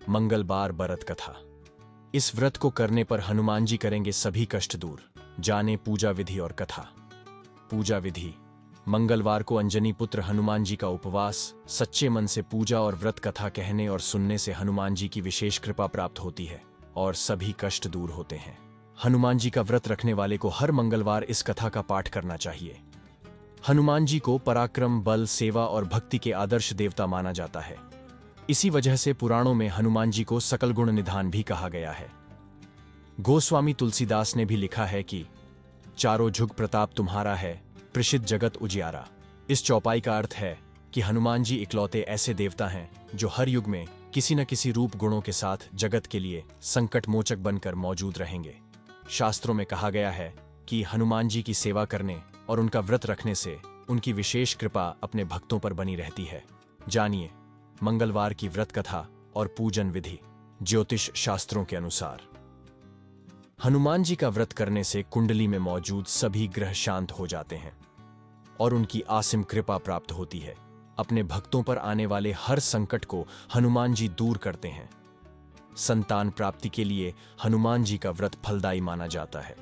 मंगलवार व्रत कथा। इस व्रत को करने पर हनुमान जी करेंगे सभी कष्ट दूर। जाने पूजा विधि और कथा। पूजा विधि। मंगलवार को अंजनी पुत्र हनुमान जी का उपवास, सच्चे मन से पूजा और व्रत कथा कहने और सुनने से हनुमान जी की विशेष कृपा प्राप्त होती है और सभी कष्ट दूर होते हैं। हनुमान जी का व्रत रखने वाले को हर मंगलवार इस कथा का पाठ करना चाहिए। हनुमान जी को पराक्रम, बल, सेवा और भक्ति के आदर्श देवता माना जाता है। इसी वजह से पुराणों में हनुमान जी को सकल गुण निधान भी कहा गया है। गोस्वामी तुलसीदास ने भी लिखा है कि चारों जुग प्रताप तुम्हारा है, प्रसिद्ध जगत उजियारा। इस चौपाई का अर्थ है कि हनुमान जी इकलौते ऐसे देवता हैं जो हर युग में किसी न किसी रूप गुणों के साथ जगत के लिए संकट मोचक बनकर मौजूद रहेंगे। शास्त्रों में कहा गया है कि हनुमान जी की सेवा करने और उनका व्रत रखने से उनकी विशेष कृपा अपने भक्तों पर बनी रहती है। जानिए मंगलवार की व्रत कथा और पूजन विधि। ज्योतिष शास्त्रों के अनुसार हनुमान जी का व्रत करने से कुंडली में मौजूद सभी ग्रह शांत हो जाते हैं और उनकी आसिम कृपा प्राप्त होती है। अपने भक्तों पर आने वाले हर संकट को हनुमान जी दूर करते हैं। संतान प्राप्ति के लिए हनुमान जी का व्रत फलदायी माना जाता है।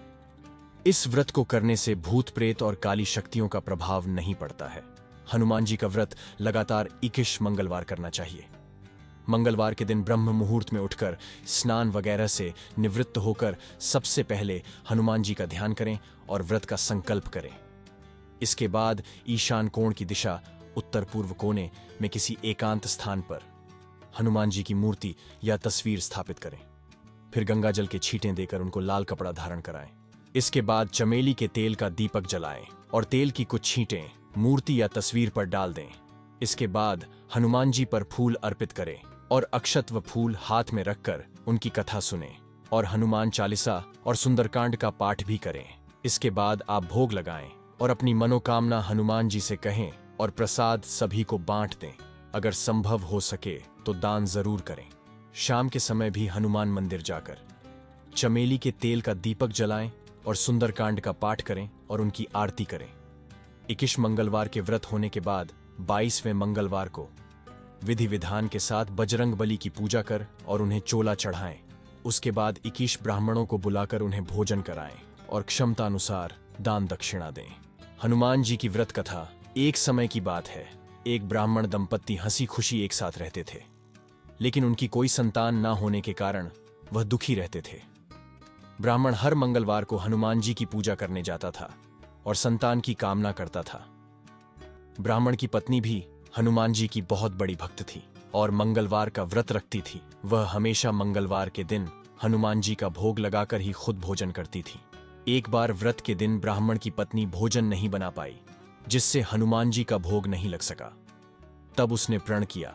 इस व्रत को करने से भूत प्रेत और काली शक्तियों का प्रभाव नहीं पड़ता है। हनुमान जी का व्रत लगातार 21 मंगलवार करना चाहिए। मंगलवार के दिन ब्रह्म मुहूर्त में उठकर स्नान वगैरह से निवृत्त होकर सबसे पहले हनुमान जी का ध्यान करें और व्रत का संकल्प करें। इसके बाद ईशान कोण की दिशा उत्तर पूर्व कोने में किसी एकांत स्थान पर हनुमान जी की मूर्ति या तस्वीर स्थापित करें। फिर गंगा जल के छींटे देकर उनको लाल कपड़ा धारण कराएं। इसके बाद चमेली के तेल का दीपक जलाएं और तेल की कुछ छींटें मूर्ति या तस्वीर पर डाल दें। इसके बाद हनुमान जी पर फूल अर्पित करें और अक्षत व फूल हाथ में रखकर उनकी कथा सुनें और हनुमान चालीसा और सुंदरकांड का पाठ भी करें। इसके बाद आप भोग लगाएं और अपनी मनोकामना हनुमान जी से कहें और प्रसाद सभी को बांट दें। अगर संभव हो सके तो दान जरूर करें। शाम के समय भी हनुमान मंदिर जाकर चमेली के तेल का दीपक जलाएं और सुंदरकांड का पाठ करें और उनकी आरती करें। 21 मंगलवार के व्रत होने के बाद 22वें मंगलवार को विधि विधान के साथ बजरंग बली की पूजा कर और उन्हें चोला चढ़ाएं। उसके बाद 21 ब्राह्मणों को बुलाकर उन्हें भोजन कराएं और क्षमता अनुसार दान दक्षिणा दें। हनुमान जी की व्रत कथा। एक समय की बात है, एक ब्राह्मण दंपत्ति हंसी खुशी एक साथ रहते थे, लेकिन उनकी कोई संतान न होने के कारण वह दुखी रहते थे। ब्राह्मण हर मंगलवार को हनुमान जी की पूजा करने जाता था और संतान की कामना करता था। ब्राह्मण की पत्नी भी हनुमान जी की बहुत बड़ी भक्त थी और मंगलवार का व्रत रखती थी। वह हमेशा मंगलवार के दिन हनुमान जी का भोग लगाकर ही खुद भोजन करती थी। एक बार व्रत के दिन ब्राह्मण की पत्नी भोजन नहीं बना पाई, जिससे हनुमान जी का भोग नहीं लग सका। तब उसने प्रण किया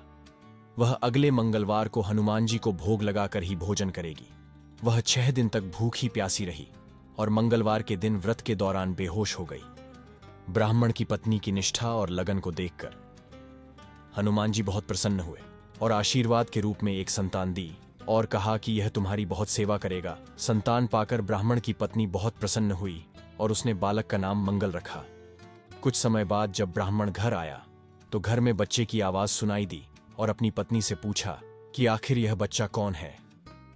वह अगले मंगलवार को हनुमान जी को भोग लगाकर ही भोजन करेगी। वह 6 दिन तक भूखी प्यासी रही और मंगलवार के दिन व्रत के दौरान बेहोश हो गई। ब्राह्मण की पत्नी की निष्ठा और लगन को देखकर हनुमान जी बहुत प्रसन्न हुए और आशीर्वाद के रूप में एक संतान दी और कहा कि यह तुम्हारी बहुत सेवा करेगा। संतान पाकर ब्राह्मण की पत्नी बहुत प्रसन्न हुई और उसने बालक का नाम मंगल रखा। कुछ समय बाद जब ब्राह्मण घर आया तो घर में बच्चे की आवाज सुनाई दी और अपनी पत्नी से पूछा कि आखिर यह बच्चा कौन है।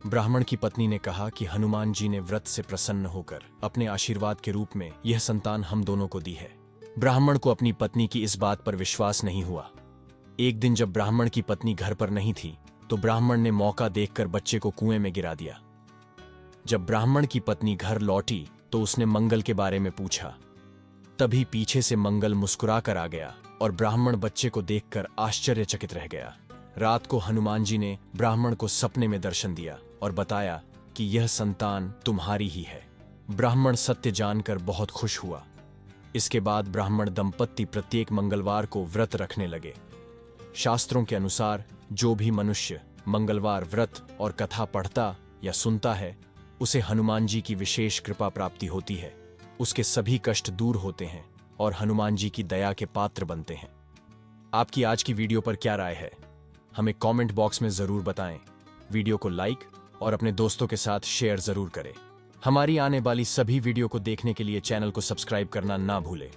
ब्राह्मण की पत्नी ने कहा कि हनुमान जी ने व्रत से प्रसन्न होकर अपने आशीर्वाद के रूप में यह संतान हम दोनों को दी है। ब्राह्मण को अपनी पत्नी की इस बात पर विश्वास नहीं हुआ। एक दिन जब ब्राह्मण की पत्नी घर पर नहीं थी तो ब्राह्मण ने मौका देखकर बच्चे को कुएं में गिरा दिया। जब ब्राह्मण की पत्नी घर लौटी तो उसने मंगल के बारे में पूछा। तभी पीछे से मंगल मुस्कुरा कर आ गया और ब्राह्मण बच्चे को देखकर आश्चर्यचकित रह गया। रात को हनुमान जी ने ब्राह्मण को सपने में दर्शन दिया और बताया कि यह संतान तुम्हारी ही है। ब्राह्मण सत्य जानकर बहुत खुश हुआ। इसके बाद ब्राह्मण दंपत्ति प्रत्येक मंगलवार को व्रत रखने लगे। शास्त्रों के अनुसार जो भी मनुष्य मंगलवार व्रत और कथा पढ़ता या सुनता है उसे हनुमान जी की विशेष कृपा प्राप्ति होती है। उसके सभी कष्ट दूर होते हैं और हनुमान जी की दया के पात्र बनते हैं। आपकी आज की वीडियो पर क्या राय है, हमें कमेंट बॉक्स में जरूर बताएं। वीडियो को लाइक और अपने दोस्तों के साथ शेयर जरूर करें। हमारी आने वाली सभी वीडियो को देखने के लिए चैनल को सब्सक्राइब करना ना भूलें।